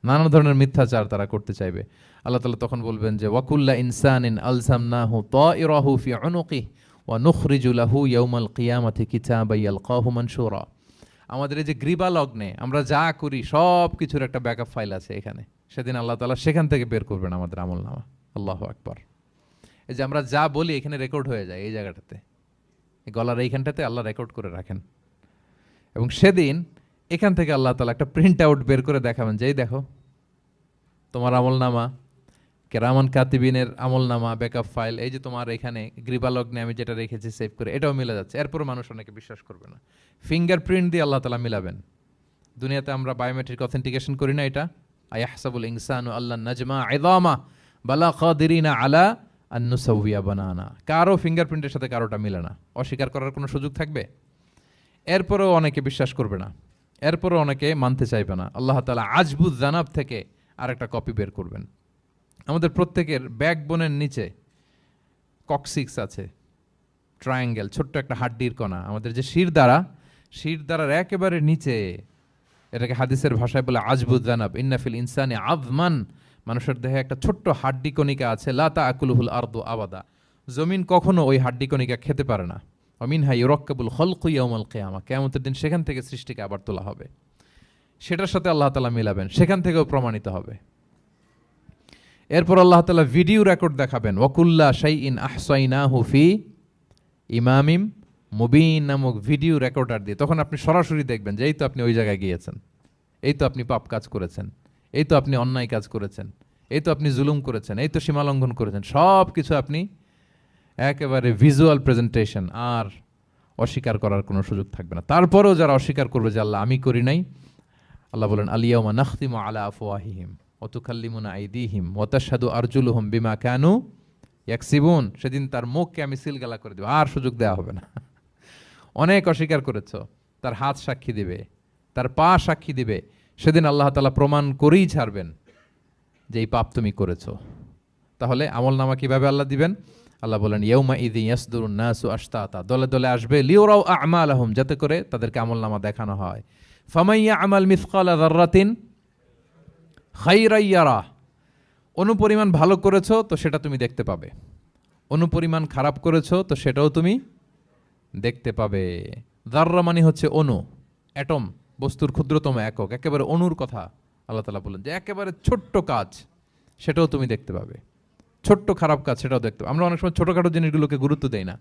নানা ধরনের মিথ্যাচার তারা করতে চাইবে। আল্লাহ তাআলা তখন বলবেন যে ওয়াকুল্লা ইনসানিন আলজামনাহু তাইরাহু ফি উনুকিহি ওয়া নুখরিজু লাহু ইয়াউমাল কিয়ামাতি কিতাবান ইয়ালকাহু মানশুরা। আমাদের এই যে গ্রীবা লগ্নে আমরা যা করি সব কিছুর একটা ব্যাকআপ ফাইল আছে এখানে, সেদিন আল্লাহ তাআলা সেখান থেকে বের করবেন আমাদের আমলনামা। আল্লাহু আকবার। এই যে আমরা যা বলি এখানে রেকর্ড হয়ে যায়, এই জায়গাটাতে, এই গলার এইখানটাতে আল্লাহ রেকর্ড করে রাখেন। এবং সেদিন এখান থেকে আল্লাহ তাআলা একটা প্রিন্ট আউট বের করে দেখাবেন যে এই দেখো তোমার আমলনামা, কেরামান কাতিবিনের আমলনামা ব্যাকআপ ফাইল, এই যে তোমার এখানে গ্রীবালগ্নে আমি যেটা রেখেছি সেভ করে, এটাও মিলে যাচ্ছে। এরপর মানুষ অনেকে বিশ্বাস করবে না। ফিঙ্গারপ্রিন্ট দিয়ে আল্লাহ তাআলা মিলাবেন। দুনিয়াতে আমরা বায়োমেট্রিক অথেন্টিকেশন করি না, এটা আয়াহসাবুল ইনসানু আল্লাহ নাজমা ইযামা বালা কাদিরিনা আলা আন নুসাউইয়া বানানা। কারো ফিঙ্গারপ্রিন্টের সাথে কারোটা মিলে না, অস্বীকার করার কোনো সুযোগ থাকবে? এরপরেও অনেকে বিশ্বাস করবে না, এরপরও অনেকে মানতে চাইবে না। আল্লাহ তাআলা আজবুজ জানাব থেকে আরেকটা কপি বের করবেন। আমাদের প্রত্যেকের ব্যাকবোনের নিচে কক্সিক্স আছে, ট্রায়াঙ্গেল, ছোট্ট একটা হাড্ডির কণা। আমাদের যে শিরদাঁড়ার একেবারে নিচে, এটাকে হাদিসের ভাষায় বলে আজবুজ জানাব। ইন্নাফিল ইনসানি আযমান, মানুষের দেহে একটা ছোট্ট হাড্ডি কণিকা আছে। লা তাআকুলুহুল আরদু আবাদা, জমিন কখনো ওই হাড্ডি কণিকা খেতে পারে না। ওমিনহা ইউরাক্কাবুল খালকু ইয়াউমাল কিয়ামা, কিয়ামতের দিন সেখান থেকে সৃষ্টিকে আবার তোলা হবে। সেটার সাথে আল্লাহ তাআলা মিলাবেন, সেখান থেকেও প্রমাণিত হবে। এরপর আল্লাহ তাআলা ভিডিও রেকর্ড দেখাবেন। ওয়াকুল্লা শাইইন আহসাইনাহু ফি ইমামিম মুবিন নামক ভিডিও রেকর্ডার দিয়ে তখন আপনি সরাসরি দেখবেন যে এই তো আপনি ওই জায়গায় গিয়েছেন, এই তো আপনি পাপ কাজ করেছেন, এই তো আপনি অন্যায় কাজ করেছেন, এই তো আপনি জুলুম করেছেন, এই তো সীমালঙ্ঘন করেছেন। সব কিছু আপনি একেবারে ভিজুয়াল প্রেজেন্টেশন, আর অস্বীকার করার কোনো সুযোগ থাকবে না। তারপরেও যারা অস্বীকার করবে যে আল্লাহ আমি করি নাই, আল্লাহ বলেন আলিয়াউমা নাখতিমু আলা আফওয়াহিহিম ওয়া তুকাল্লিমুনা আইদিহিম ওয়া তাশহাদু আরজুলুহুম বিমা কানু ইয়াকসিবুন। সেদিন তার মুখকে আমি সিলগালা করে দেব, আর সুযোগ দেওয়া হবে না। অনেক অস্বীকার করেছো, তার হাত সাক্ষী দিবে, তার পা সাক্ষী দিবে। সেদিন আল্লাহ তাআলা প্রমাণ করেই ছাড়বেন যে এই পাপ তুমি করেছো। তাহলে আমলনামা কিভাবে আল্লাহ দিবেন? আল্লাহ বলেন ইয়াউমা ইযি ইয়াসদুরুন নাসু আশতাতা, দলে দলে আসবে, লিউরাউ আ'মালাহুম, যাতে করে তাদেরকে আমলনামা দেখানো হয়। ফামাইয়া আমাল মিসকালা যাররাতিন খাইরান ইয়ারা, অনুপরিমাণ ভালো করেছো তো সেটা তুমি দেখতে পাবে, অনুপরিমাণ খারাপ করেছো তো সেটাও তুমি দেখতে পাবে। যাররা মানে হচ্ছে অণু, অ্যাটম, বস্তুর ক্ষুদ্রতম একক, একেবারে অণুর কথা আল্লাহ তাআলা বলেন যে একেবারে ছোট্ট কাজ সেটাও তুমি দেখতে পাবে, ছোট্ট খারাপ কাজ সেটাও দেখতে পাবে। আমরা অনেক সময় ছোটখাটো জিনিসগুলোকে গুরুত্ব দেই না।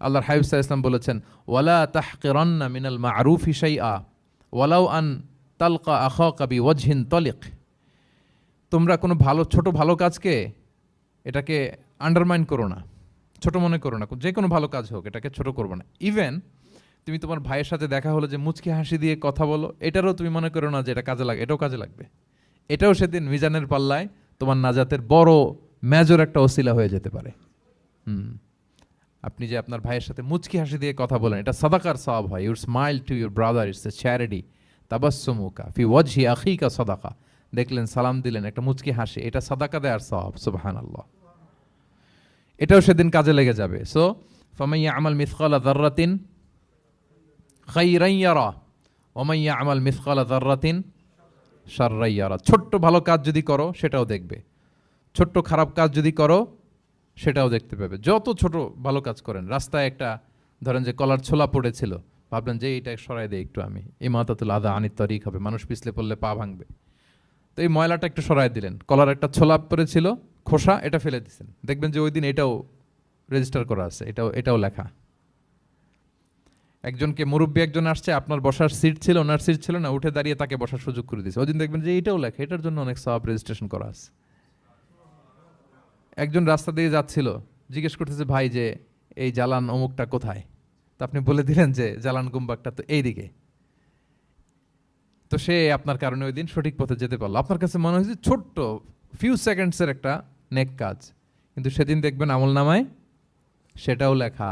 আল্লাহর হাবিব সাল্লাল্লাহু আলাইহি ওয়াসাল্লাম বলেছেন ওয়ালা তাহকিরান্না মিনাল মা'রুফি শাইআ ওয়ালাউ আন তালকা আখাকা বিওয়াজহিন তালিক। তোমরা কোনো ছোট ভালো কাজকে এটাকে আন্ডারমাইন করো না, ছোট মনে করো না। যে কোনো ভালো কাজ হোক এটাকে ছোট করবে না। ইভেন তুমি তোমার ভাইয়ের সাথে দেখা হলো যে মুচকি হাসি দিয়ে কথা বলো, এটারও তুমি মনে করো না যে এটা কাজে লাগে, এটাও কাজে লাগবে। এটাও সেদিন মিজানের পাল্লায় তোমার নাজাতের বড় মেজর একটা ওসিলা হয়ে যেতে পারে। আপনি যে আপনার ভাইয়ের সাথে মুচকি হাসি দিয়ে কথা বলেন, এটা সাদাকার সওয়াব হয়। Your smile to your brother, it's a charity. তাবাসসুমুকা ফি ওয়াজহি আখিকা সাদাকা, দেখলেন সালাম দিলেন, একটা মুচকি হাসি, এটা সাদাকা দেওয়ার সওয়াব। সুবহানাল্লাহ, এটাও সেদিন কাজে লেগে যাবে। সো ফামান ইয়ামাল মিসকালা যাররাতিন খাইরান ইয়ারা ওয়া মান ইয়ামাল মিসকালা যাররাতিন শাররান ইয়ারা। ছোট্ট ভালো কাজ যদি করো সেটাও দেখবে, ছোট্ট খারাপ কাজ যদি করো সেটাও দেখতে পাবে। যত ছোট ভালো কাজ করেন, রাস্তায় একটা ধরেন যে কলার ছোলা পড়েছিল, ভাবলেন যে এইটা সরাই দেই একটু, আমি ইমাতাতুল আযা আনিত তরিক হবে, মানুষ পিছলে পড়লে পা ভাঙবে, তো এই ময়লাটা একটু সরাই দিলেন। কলার একটা ছোলা পড়েছিল, খোসা, এটা ফেলে দিচ্ছেন, দেখবেন যে ওই দিন এটাও রেজিস্টার করা আছে, এটাও লেখা। একজনকে মুরব্বী একজন আসছে, আপনার বসার সিট ছিল, ওনার সিট ছিল না, উঠে দাঁড়িয়ে তাকে বসার সুযোগ করে দিয়েছে, ওই দিন দেখবেন যে এটাও লেখা, এটার জন্য অনেক সওয়াব রেজিস্ট্রেশন করা আছে। একজন রাস্তা দিয়ে যাচ্ছিল, জিজ্ঞেস করতেছে ভাই যে এই জালান অমুকটা কোথায়, তো আপনি বলে দিলেন যে জালান গুম্বাকটা তো এইদিকে, তো সে আপনার কারণে ওই দিন সঠিক পথে যেতে পারলো। আপনার কাছে মনে হয়েছে ছোট্ট ফিউ সেকেন্ডসের একটা নেক কাজ, কিন্তু সেদিন দেখবেন আমলনামায় সেটাও লেখা।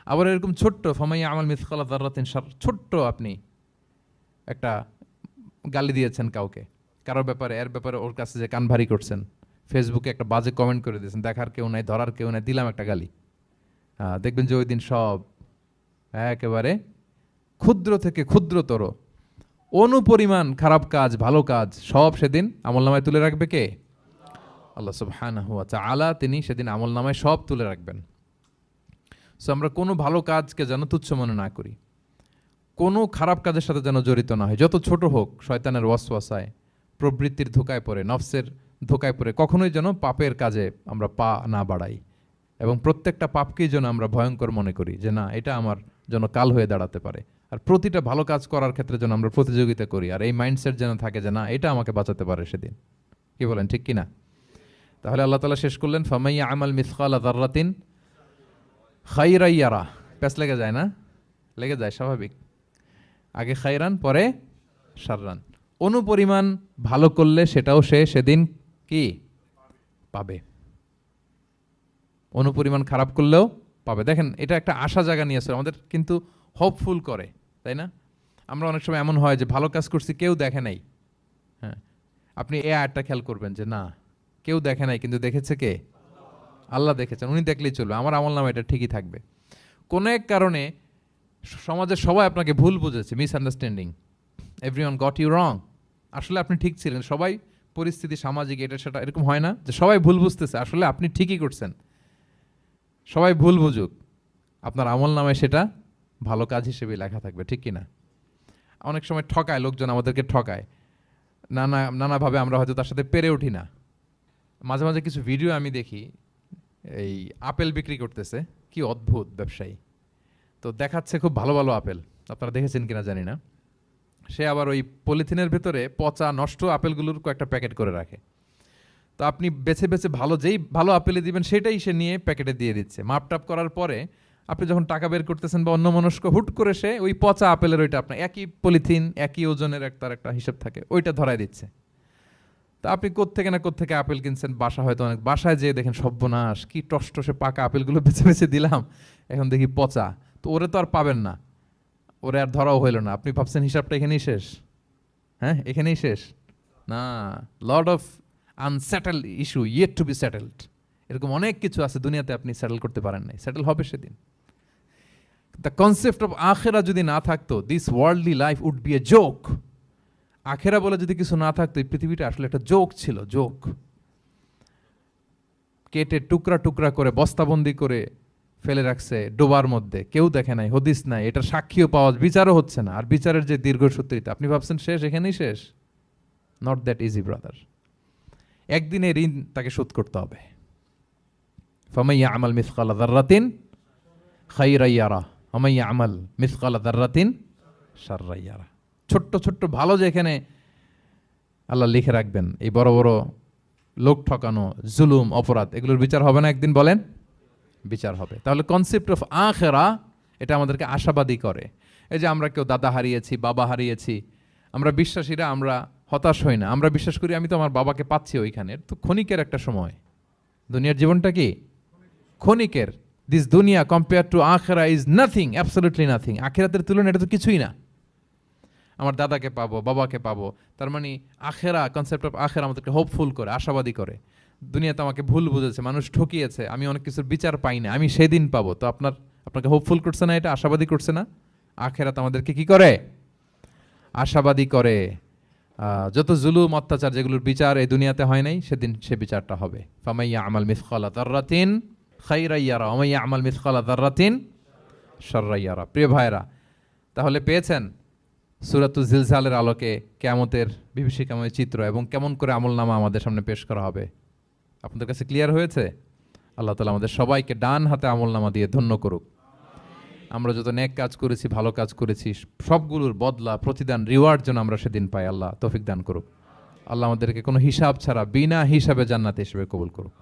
আবার এরকম ছোট্ট ফামাইয়া আমাল মিসকালা যাররাতিন শার, ছোট্ট আপনি একটা গালি দিয়েছেন কাউকে, কারোর ব্যাপারে, এর ব্যাপারে ওর কাছে যে কান ভারী করছেন, ফেসবুকে একটা বাজে কমেন্ট করে দিয়েছেন, দেখার কেউ নাই, ধরার কেউ নাই, দিলাম একটা গালি, দেখবেন যে ওই দিন সব একেবারে ক্ষুদ্র থেকে ক্ষুদ্রতর অনুপরিমাণ খারাপ কাজ ভালো কাজ সব সেদিন আমলনামায় তুলে রাখবে কে? আল্লাহ সুবহানাহু ওয়া তাআলা, তিনি সেদিন আমলনামায় সব তুলে রাখবেন। সো আমরা কোনো ভালো কাজকে যেন তুচ্ছ মনে না করি, কোনো খারাপ কাজের সাথে যেন জড়িত না হয়, যত ছোট হোক। শয়তানের ওয়াসওয়াসায়, প্রবৃত্তির ধোকায় পড়ে, নফসের ধোকায় পড়ে কখনোই যেন পাপের কাজে আমরা পা না বাড়াই, এবং প্রত্যেকটা পাপকেই যেন আমরা ভয়ঙ্কর মনে করি যে না, এটা আমার জন্য কাল হয়ে দাঁড়াতে পারে। আর প্রতিটা ভালো কাজ করার ক্ষেত্রে যেন আমরা প্রতিযোগিতা করি, আর এই মাইন্ডসেট যেন থাকে যে না, এটা আমাকে বাঁচাতে পারে সেদিন। কি বলেন, ঠিক কিনা? তাহলে আল্লাহ তাআলা শেষ করলেন, ফামাইয়া আমাল মিসকালা যাররাতিন খাইরান ইয়ারা। প্যাস লেগে যায় না? লেগে যায়, স্বাভাবিক। আগে খাইরান, পরে শাররান। অনুপরিমাণ ভালো করলে সেটাও সে সেদিন কি পাবে, অনুপরিমাণ খারাপ করলেও পাবে। দেখেন, এটা একটা আশা জায়গা নিয়ে আসলে আমাদের কিন্তু হোপফুল করে, তাই না? আমরা অনেক সময় এমন হয় যে ভালো কাজ করছি, কেউ দেখে নাই। হ্যাঁ, আপনি এই আয়াতটা খেয়াল করবেন যে না, কেউ দেখে নাই, কিন্তু দেখেছে কে? আল্লাহ দেখেছেন, উনি দেখলেই চলবে, আমার আমলনামা এটা ঠিকই থাকবে। কোনো এক কারণে সমাজের সবাই আপনাকে ভুল বুঝেছে, misunderstanding, everyone got you wrong. আসলে আপনি ঠিক ছিলেন, সবাই পরিস্থিতি সামাজিক এটা সেটা এরকম হয় না যে সবাই ভুল বুঝতেছে, আসলে আপনি ঠিকই করছেন। সবাই ভুল বুঝুক, আপনার আমলনামায় সেটা ভালো কাজ হিসেবে লেখা থাকবে, ঠিক কিনা? অনেক সময় ঠকায় লোকজন, আমাদেরকে ঠকায় নানাভাবে, আমরা হয়তো তার সাথে পেরে উঠি না। মাঝে মাঝে কিছু ভিডিও আমি দেখি, এই আপেল বিক্রি করতেছে, কি অদ্ভুত ব্যবসায়ী। তো দেখাচ্ছে খুব ভালো ভালো আপেল, আপনারা দেখেছেন কিনা জানি না। সে আবার ওই পলিথিনের ভেতরে পচা নষ্ট আপেলগুলোর কয়েকটা প্যাকেট করে রাখে। তো আপনি বেছে বেছে যেই ভালো আপেলে দিবেন সেটাই সে নিয়ে প্যাকেটে দিয়ে দিচ্ছে। মাপটাপ করার পরে আপনি যখন টাকা বের করতেছেন বা অন্যমনস্ক, হুট করে সে ওই পচা আপেলের ওইটা, আপনার একই পলিথিন একই ওজনের তার একটা হিসাব থাকে, ওইটা ধরায় দিচ্ছে। তা আপনি কোত্থেকে আপেল কিনছেন, বাসা হয়তো অনেক, বাসায় যেয়ে দেখেন সর্বনাশ, কি টসটসে পাকা আপেলগুলো বেছে বেছে দিলাম, এখন দেখি পচা। তো ওরে তো আর পাবেন না, ওরে আর ধরাও হইল না। আপনি ভাবছেন হিসাবটা এখানেই শেষ? হ্যাঁ, এখানেই শেষ না। Lot of unsettled issue yet to be settled. এরকম অনেক কিছু আছে দুনিয়াতে, আপনি সেটেল করতে পারেন নাই, সেটেল হবে সেদিন। দ্য কনসেপ্ট অফ আখেরা যদি না থাকতো, this worldly life would be a joke. আখেরা বলে যদি কিছু না থাকতো, এই পৃথিবীটা আসলে একটা জোক ছিল, জোক। কেটে টুকরা টুকরা করে বস্তাবন্দি করে ফেলে রাখছে ডোবার মধ্যে, কেউ দেখে নাই, হদিস নাই, এটা সাক্ষীও পাওয়া, বিচারও হচ্ছে না। আর বিচারের যে দীর্ঘসূত্রিতা, আপনি ভাবছেন শেষ, এখানেই শেষ? Not that easy brother. একদিনে ঋণ তাকে শোধ করতে হবে। ফামাইয়া আমাল মিসকালা যাররাতিন খাইরান ইয়ারা ওয়া মাইয়া আমাল মিসকালা যাররাতিন শাররান ইয়ারা। ছোট্ট ছোট্ট ভালো যেখানে আল্লাহ লিখে রাখবেন, এই বড় বড় লোক ঠকানো, জুলুম, অপরাধ, এগুলোর বিচার হবে না একদিন? বলেন, বিচার হবে। তাহলে কনসেপ্ট অফ আখেরা, এটা আমাদেরকে আশাবাদী করে। এই যে আমরা কেউ দাদা হারিয়েছি, বাবা হারিয়েছি, আমরা বিশ্বাসীরা আমরা হতাশ হই না, আমরা বিশ্বাস করি আমি তো আমার বাবাকে পাচ্ছি ওইখানে। তো ক্ষণিকের একটা সময়, দুনিয়ার জীবনটা কি ক্ষণিকের। দিস দুনিয়া কম্পেয়ার টু আখেরা ইজ নাথিং, অ্যাবসলিউটলি নাথিং। আখেরাতের তুলনায় এটা তো কিছুই না। আমার দাদাকে পাবো, বাবাকে পাবো, তার মানে আখেরা, কনসেপ্ট অফ আখেরা আমাদেরকে হোপফুল করে, আশাবাদী করে। দুনিয়াতে আমাকে ভুল বুঝেছে, মানুষ ঠকিয়েছে, আমি অনেক কিছুর বিচার পাই না, আমি সেদিন পাবো। তো আপনাকে হোপফুল করছে না, এটা আশাবাদী করছে না? আখেরাত আমাদেরকে কি করে? আশাবাদী করে। যত জুলুম অত্যাচার যেগুলোর বিচার এই দুনিয়াতে হয় নাই, সেদিন সে বিচারটা হবে। ফামাইয়া আমাল মিসকালা যাররাতিন খাইরান ইয়ারা ওয়া মাইয়া আমাল মিসকালা যাররাতিন শাররান ইয়ারা। প্রিয় ভাইরা, তাহলে পেয়েছেন সূরাতুজ জিলজালের আলোকে কিয়ামতের বিভীষিকাময় চিত্র এবং কেমন করে আমলনামা আমাদের সামনে পেশ করা হবে। আপনাদের কাছে ক্লিয়ার হয়েছে? আল্লাহ তাআলা আমাদের সবাইকে ডান হাতে আমলনামা দিয়ে ধন্য করুক। আমরা যত নেক কাজ করেছি, ভালো কাজ করেছি, সবগুলোর বদলা, প্রতিদান, রিওয়ার্ড যেন আমরা সেদিন পাই। আল্লাহ তৌফিক দান করুক। আল্লাহ আমাদেরকে কোনো হিসাব ছাড়া বিনা হিসাবে জান্নাতে হিসেবে কবুল করুক।